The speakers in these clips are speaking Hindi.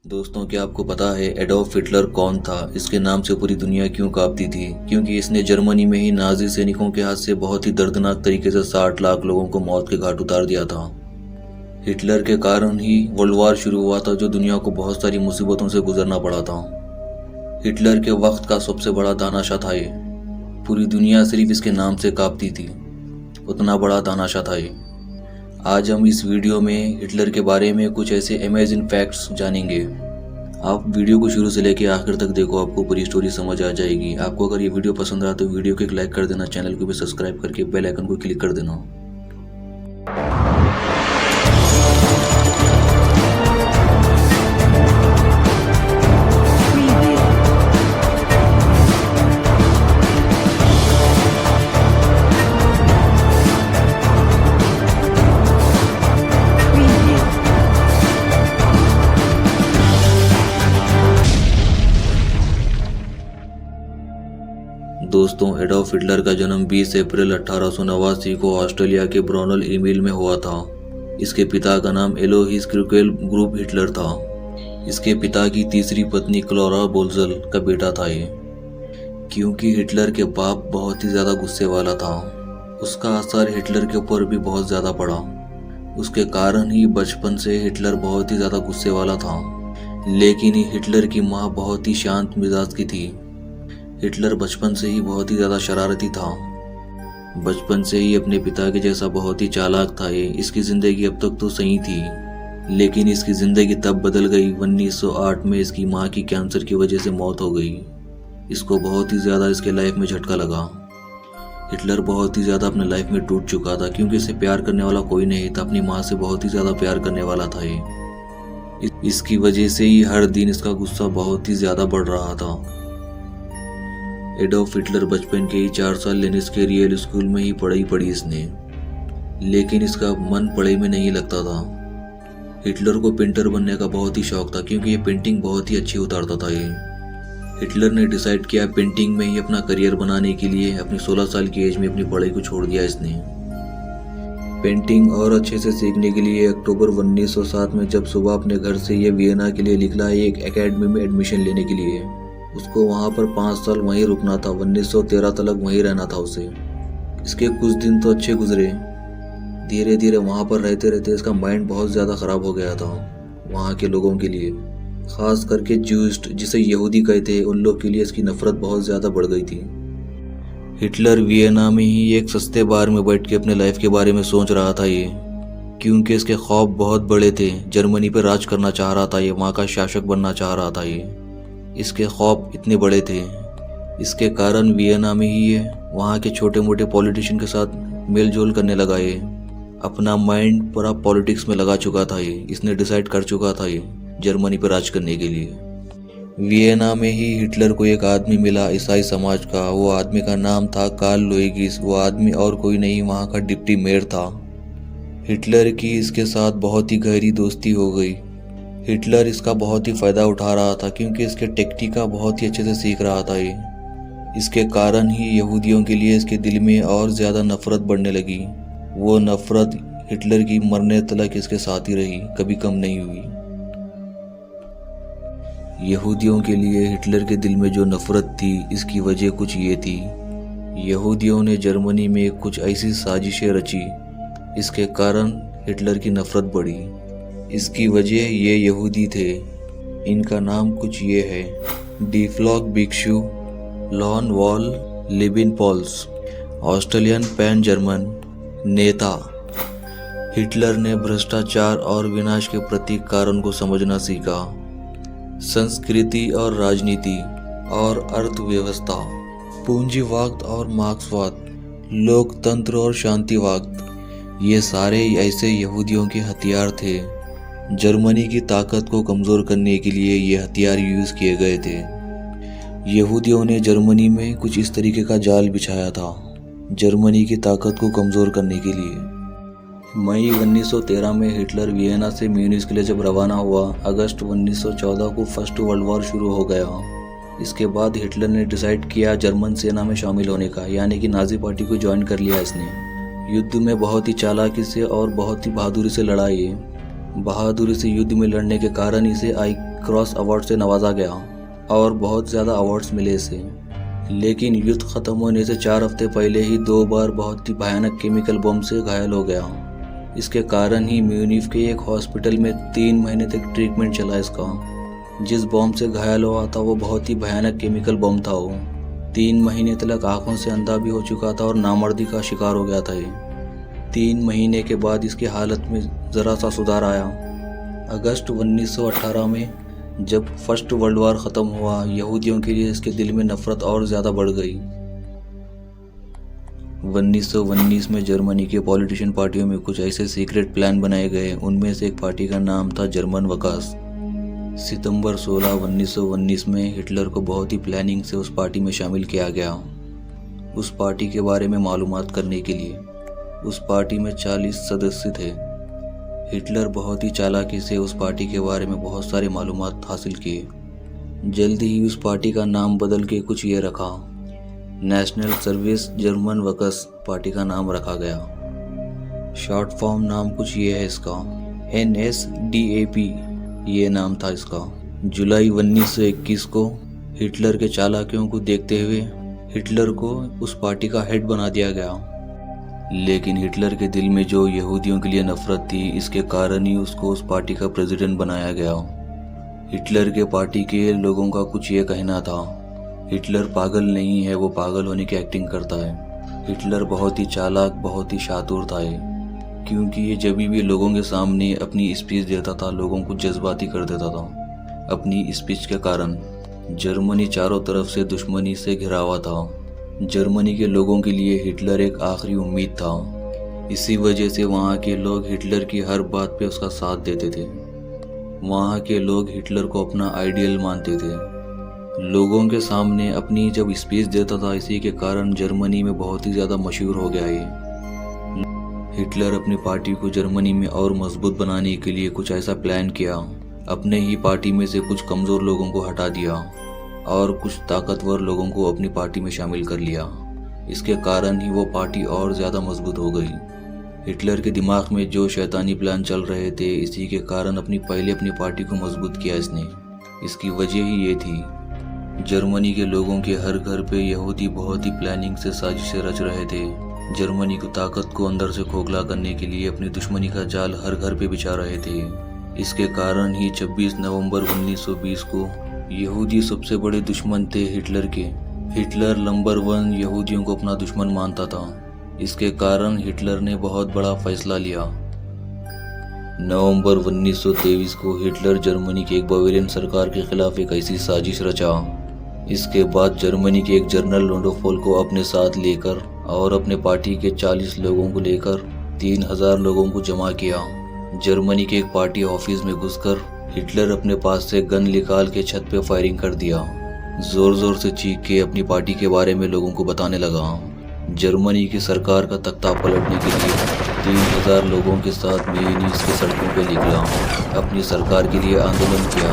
दोस्तों, क्या आपको पता है एडोल्फ हिटलर कौन था? इसके नाम से पूरी दुनिया क्यों कांपती थी? क्योंकि इसने जर्मनी में ही नाजी सैनिकों के हाथ से बहुत ही दर्दनाक तरीके से 60 लाख लोगों को मौत के घाट उतार दिया था। हिटलर के कारण ही वर्ल्ड वार शुरू हुआ था, जो दुनिया को बहुत सारी मुसीबतों से गुजरना पड़ा था। हिटलर के वक्त का सबसे बड़ा तानाशाह था ये। पूरी दुनिया सिर्फ इसके नाम से कांपती थी, उतना बड़ा तानाशाह था ये। आज हम इस वीडियो में हिटलर के बारे में कुछ ऐसे अमेजिंग फैक्ट्स जानेंगे। आप वीडियो को शुरू से लेकर आखिर तक देखो, आपको पूरी स्टोरी समझ आ जाएगी। आपको अगर ये वीडियो पसंद आया तो वीडियो को एक लाइक कर देना, चैनल को भी सब्सक्राइब करके बेल आइकन को क्लिक कर देना। दोस्तों, एडोल्फ हिटलर का जन्म 20 अप्रैल 1889 को ऑस्ट्रेलिया के ब्रोनल ईमेल में हुआ था। इसके पिता का नाम एलोहिस क्रुकेल ग्रुप हिटलर था। इसके पिता की तीसरी पत्नी क्लोरा बोल्जल का बेटा था ये। क्योंकि हिटलर के बाप बहुत ही ज़्यादा गुस्से वाला था, उसका असर हिटलर के ऊपर भी बहुत ज़्यादा पड़ा। उसके कारण ही बचपन से हिटलर बहुत ही ज़्यादा गुस्से वाला था। लेकिन हिटलर की माँ बहुत ही शांत मिजाज की थी। हिटलर बचपन से ही बहुत ही ज़्यादा शरारती था। बचपन से ही अपने पिता के जैसा बहुत ही चालाक था ये। इसकी ज़िंदगी अब तक तो सही थी, लेकिन इसकी ज़िंदगी तब बदल गई 1908 में। इसकी माँ की कैंसर की वजह से मौत हो गई। इसको बहुत ही ज़्यादा इसके लाइफ में झटका लगा। हिटलर बहुत ही ज़्यादा अपने लाइफ में टूट चुका था, क्योंकि इसे प्यार करने वाला कोई नहीं था। अपनी माँ से बहुत ही ज़्यादा प्यार करने वाला था ये। इसकी वजह से ही हर दिन इसका गुस्सा बहुत ही ज़्यादा बढ़ रहा था। एडोल्फ हिटलर बचपन के ही 4 साल लेनिस के रियल स्कूल में ही पढ़ाई पढ़ी इसने, लेकिन इसका मन पढ़ाई में नहीं लगता था। हिटलर को पेंटर बनने का बहुत ही शौक था, क्योंकि ये पेंटिंग बहुत ही अच्छी उतारता था ये। हिटलर ने डिसाइड किया पेंटिंग में ही अपना करियर बनाने के लिए अपनी 16 साल की एज में अपनी पढ़ाई को छोड़ दिया इसने। पेंटिंग और अच्छे से सीखने के लिए अक्टूबर 1907 में जब सुबह अपने घर से ये वियना के लिए निकला एक एकेडमी में एडमिशन लेने के लिए। उसको वहाँ पर 5 साल वहीं रुकना था। 1913 तक वहीं रहना था उसे। इसके कुछ दिन तो अच्छे गुजरे। धीरे धीरे वहाँ पर रहते रहते इसका माइंड बहुत ज़्यादा ख़राब हो गया था। वहाँ के लोगों के लिए, ख़ास करके ज्यूइस्ट जिसे यहूदी कहते हैं, उन लोग के लिए इसकी नफ़रत बहुत ज़्यादा बढ़ गई थी। हिटलर वियना में ही एक सस्ते बार में बैठ के अपने लाइफ के बारे में सोच रहा था ये, क्योंकि इसके ख्वाब बहुत बड़े थे। जर्मनी पर राज करना चाह रहा था ये, वहाँ का शासक बनना चाह रहा था ये। इसके ख्वाब इतने बड़े थे। इसके कारण वियना में ही ये वहाँ के छोटे मोटे पॉलिटिशियन के साथ मेल जोल करने लगा ये। अपना माइंड पूरा पॉलिटिक्स में लगा चुका था ये। इसने डिसाइड कर चुका था ये जर्मनी पर राज करने के लिए। वियना में ही हिटलर को एक आदमी मिला ईसाई समाज का। वो आदमी का नाम था कार्ल लुईगिस। वो आदमी और कोई नहीं, वहाँ का डिप्टी मेयर था। हिटलर की इसके साथ बहुत ही गहरी दोस्ती हो गई। हिटलर इसका बहुत ही फ़ायदा उठा रहा था, क्योंकि इसके टेक्निक का बहुत ही अच्छे से सीख रहा था ये। इसके कारण ही यहूदियों के लिए इसके दिल में और ज़्यादा नफ़रत बढ़ने लगी। वो नफ़रत हिटलर की मरने तक इसके साथ ही रही, कभी कम नहीं हुई। यहूदियों के लिए हिटलर के दिल में जो नफ़रत थी, इसकी वजह कुछ ये थी। यहूदियों ने जर्मनी में कुछ ऐसी साजिशें रची, इसके कारण हिटलर की नफ़रत बढ़ी। इसकी वजह ये यहूदी थे। इनका नाम कुछ ये है: डीफ्लॉक बिक्शु, Lanz von Liebenfels, Australian pan German नेता। हिटलर ने भ्रष्टाचार और विनाश के प्रतीक कारण को समझना सीखा। संस्कृति और राजनीति और अर्थव्यवस्था, पूंजीवाद और मार्क्सवाद, लोकतंत्र और शांतिवाद, ये सारे ऐसे यहूदियों के हथियार थे। जर्मनी की ताकत को कमज़ोर करने के लिए ये हथियार यूज़ किए गए थे। यहूदियों ने जर्मनी में कुछ इस तरीके का जाल बिछाया था, जर्मनी की ताकत को कमज़ोर करने के लिए। मई 1913 में हिटलर वियना से म्यूनिख के लिए जब रवाना हुआ, अगस्त 1914 को फर्स्ट वर्ल्ड वॉर शुरू हो गया। इसके बाद हिटलर ने डिसाइड किया जर्मन सेना में शामिल होने का, यानी कि नाजी पार्टी को ज्वाइन कर लिया इसने। युद्ध में बहुत ही चालाकी से और बहुत ही बहादुरी से लड़ा ये। बहादुरी से युद्ध में लड़ने के कारण इसे क्रॉस अवार्ड से नवाजा गया और बहुत ज़्यादा अवार्ड्स मिले इसे। लेकिन युद्ध ख़त्म होने से 4 हफ्ते पहले ही 2 बार बहुत ही भयानक केमिकल बम से घायल हो गया। इसके कारण ही म्यूनिख के एक हॉस्पिटल में 3 महीने तक ट्रीटमेंट चला इसका। जिस बम से घायल हुआ था वो बहुत ही भयानक केमिकल बम था। वो 3 महीने तक आंखों से अंधा भी हो चुका था और नामर्दी का शिकार हो गया था ये। 3 महीने के बाद इसकी हालत में ज़रा सा सुधार आया। अगस्त 1918 में जब फर्स्ट वर्ल्ड वार ख़त्म हुआ, यहूदियों के लिए इसके दिल में नफ़रत और ज़्यादा बढ़ गई। 1919 में जर्मनी के पॉलिटिशियन पार्टियों में कुछ ऐसे सीक्रेट प्लान बनाए गए। उनमें से एक पार्टी का नाम था जर्मन वकास। सितंबर 16, 1919 में हिटलर को बहुत ही प्लानिंग से उस पार्टी में शामिल किया गया। उस पार्टी के बारे में मालूमात करने के लिए उस पार्टी में 40 सदस्य थे। हिटलर बहुत ही चालाकी से उस पार्टी के बारे में बहुत सारी मालूमात हासिल किए। जल्दी ही उस पार्टी का नाम बदल के कुछ ये रखा, national service German workers party का नाम रखा गया। शॉर्ट फॉर्म नाम कुछ ये है इसका, NSDAP ये नाम था इसका। जुलाई 1921 को हिटलर के चालाकियों को देखते हुए हिटलर को उस पार्टी का हेड बना दिया गया। लेकिन हिटलर के दिल में जो यहूदियों के लिए नफरत थी, इसके कारण ही उसको उस पार्टी का प्रेसिडेंट बनाया गया। हिटलर के पार्टी के लोगों का कुछ ये कहना था, हिटलर पागल नहीं है, वो पागल होने की एक्टिंग करता है। हिटलर बहुत ही चालाक, बहुत ही शातुर था ये, क्योंकि ये जब भी लोगों के सामने अपनी स्पीच देता था, लोगों को जज्बाती कर देता था। अपनी स्पीच के कारण जर्मनी चारों तरफ से दुश्मनी से घिरा हुआ था। जर्मनी के लोगों के लिए हिटलर एक आखिरी उम्मीद था। इसी वजह से वहाँ के लोग हिटलर की हर बात पे उसका साथ देते थे। वहाँ के लोग हिटलर को अपना आइडियल मानते थे। लोगों के सामने अपनी जब स्पीच देता था, इसी के कारण जर्मनी में बहुत ही ज़्यादा मशहूर हो गया ये। हिटलर अपनी पार्टी को जर्मनी में और मजबूत बनाने के लिए कुछ ऐसा प्लान किया। अपने ही पार्टी में से कुछ कमज़ोर लोगों को हटा दिया और कुछ ताकतवर लोगों को अपनी पार्टी में शामिल कर लिया। इसके कारण ही वो पार्टी और ज़्यादा मजबूत हो गई। हिटलर के दिमाग में जो शैतानी प्लान चल रहे थे, इसी के कारण अपनी पार्टी को मजबूत किया इसने। इसकी वजह ही ये थी, जर्मनी के लोगों के हर घर पे यहूदी बहुत ही प्लानिंग से साजिशें रच रहे थे। जर्मनी की ताकत को अंदर से खोखला करने के लिए अपनी दुश्मनी का जाल हर घर पे बिछा रहे थे। इसके कारण ही 26 नवंबर 1920 को यहूदी सबसे बड़े दुश्मन थे हिटलर के। हिटलर नंबर 1 यहूदियों को अपना दुश्मन मानता था। इसके कारण हिटलर ने बहुत बड़ा फैसला लिया। नवंबर 1923 को हिटलर जर्मनी की एक बावेरियन सरकार के खिलाफ एक ऐसी साजिश रचा। इसके बाद जर्मनी के एक जनरल रोडोल्फ को अपने साथ लेकर और अपने पार्टी के 40 लोगों को लेकर 3000 लोगों को जमा किया। जर्मनी के एक पार्टी ऑफिस में घुसकर हिटलर अपने पास से गन निकाल के छत पे फायरिंग कर दिया। जोर जोर से चीख के अपनी पार्टी के बारे में लोगों को बताने लगा। जर्मनी की सरकार का तख्ता पलटने के लिए 3000 लोगों के साथ म्यूनिख की सड़कों पे निकला, अपनी सरकार के लिए आंदोलन किया।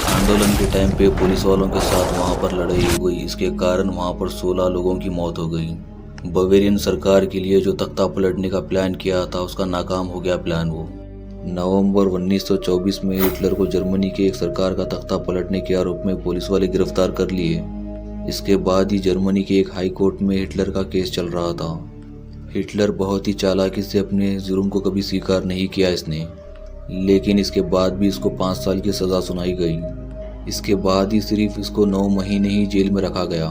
आंदोलन के टाइम पे पुलिस वालों के साथ वहां पर लड़ाई हुई। इसके कारण वहां पर 16 लोगों की मौत हो गई। बावेरियन सरकार के लिए जो तख्ता पलटने का प्लान किया था, उसका नाकाम हो गया प्लान। वो नवंबर 1924 में हिटलर को जर्मनी के एक सरकार का तख्ता पलटने के आरोप में पुलिस वाले गिरफ्तार कर लिए। इसके बाद ही जर्मनी के एक हाई कोर्ट में हिटलर का केस चल रहा था। हिटलर बहुत ही चालाकी से अपने जुर्म को कभी स्वीकार नहीं किया इसने, लेकिन इसके बाद भी इसको 5 साल की सज़ा सुनाई गई। इसके बाद ही सिर्फ इसको 9 महीने ही जेल में रखा गया।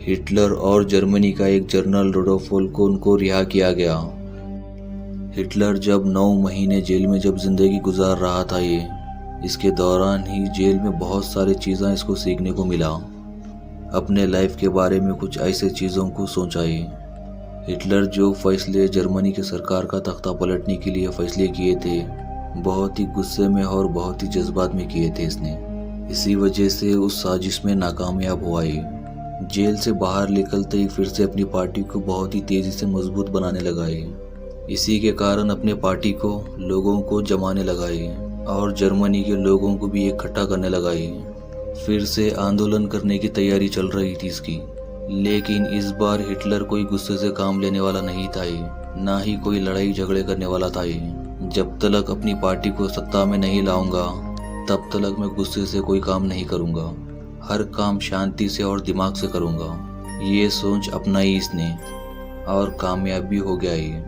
हिटलर और जर्मनी का एक जनरल रोडोल्फ को उनको रिहा किया गया। हिटलर जब 9 महीने जेल में जब जिंदगी गुजार रहा था इसके दौरान ही जेल में बहुत सारी चीज़ें इसको सीखने को मिला। अपने लाइफ के बारे में कुछ ऐसे चीज़ों को सोचा हिटलर जो फैसले जर्मनी की सरकार का तख्ता पलटने के लिए फैसले किए थे, बहुत ही गुस्से में और बहुत ही जज्बात में किए थे इसने। इसी वजह से उस साजिश में नाकामयाब हुआ। जेल से बाहर निकलते ही फिर से अपनी पार्टी को बहुत ही तेज़ी से मजबूत बनाने लगा। इसी के कारण अपने पार्टी को लोगों को जमाने लगा और जर्मनी के लोगों को भी इकट्ठा करने लगा। फिर से आंदोलन करने की तैयारी चल रही थी इसकी, लेकिन इस बार हिटलर कोई गुस्से से काम लेने वाला नहीं था, ना ही कोई लड़ाई झगड़े करने वाला था। जब तक अपनी पार्टी को सत्ता में नहीं लाऊंगा, तब तक मैं गुस्से से कोई काम नहीं करूँगा। हर काम शांति से और दिमाग से करूँगा। ये सोच अपनाई इसने और कामयाब भी हो गया ये।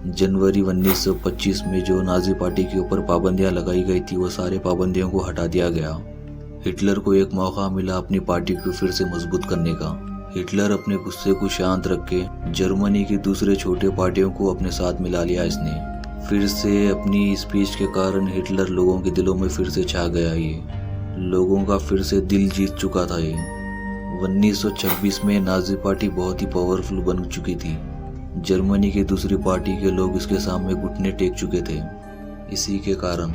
जनवरी 1925 में जो नाजी पार्टी के ऊपर पाबंदियां लगाई गई थी वो सारे पाबंदियों को हटा दिया गया। हिटलर को एक मौका मिला अपनी पार्टी को फिर से मजबूत करने का। हिटलर अपने गुस्से को शांत रख के जर्मनी की दूसरे छोटे पार्टियों को अपने साथ मिला लिया इसने। फिर से अपनी स्पीच के कारण हिटलर लोगों के दिलों में फिर से छा गया। ये लोगों का फिर से दिल जीत चुका था। ये 1926 में नाजी पार्टी बहुत ही पावरफुल बन चुकी थी। जर्मनी की दूसरी पार्टी के लोग इसके सामने घुटने टेक चुके थे। इसी के कारण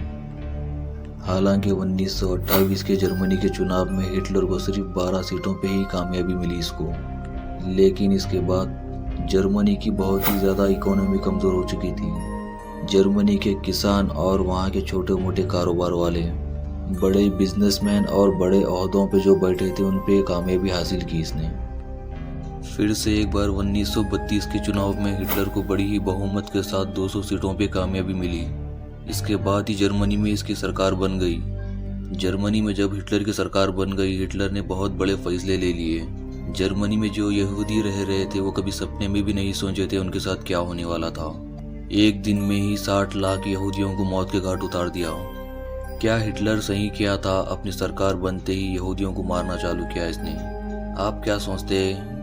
हालांकि 1928 के जर्मनी के चुनाव में हिटलर को सिर्फ 12 सीटों पे ही कामयाबी मिली इसको, लेकिन इसके बाद जर्मनी की बहुत ही ज़्यादा इकोनॉमी कमज़ोर हो चुकी थी। जर्मनी के किसान और वहाँ के छोटे मोटे कारोबार वाले, बड़े बिजनेसमैन और बड़े ओहदों पे जो बैठे थे उन पे कामयाबी हासिल की इसने। फिर से एक बार 1932 के चुनाव में हिटलर को बड़ी ही बहुमत के साथ 200 सीटों पे कामयाबी मिली। इसके बाद ही जर्मनी में इसकी सरकार बन गई। जर्मनी में जब हिटलर की सरकार बन गई, हिटलर ने बहुत बड़े फैसले ले लिए। जर्मनी में जो यहूदी रह रहे थे वो कभी सपने में भी नहीं सोचे थे उनके साथ क्या होने वाला था। एक दिन में ही 60 लाख यहूदियों को मौत के घाट उतार दिया। क्या हिटलर सही किया था? अपनी सरकार बनते ही यहूदियों को मारना चालू किया इसने। आप क्या सोचते हैं?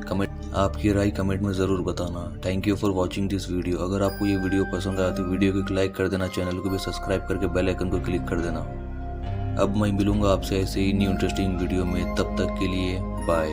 आपकी राय कमेंट में ज़रूर बताना। Thank you for watching this video. अगर आपको ये वीडियो पसंद आया तो वीडियो को एक लाइक कर देना, चैनल को भी सब्सक्राइब करके बेल आइकन को क्लिक कर देना। अब मैं मिलूंगा आपसे ऐसे ही न्यू इंटरेस्टिंग वीडियो में, तब तक के लिए बाय।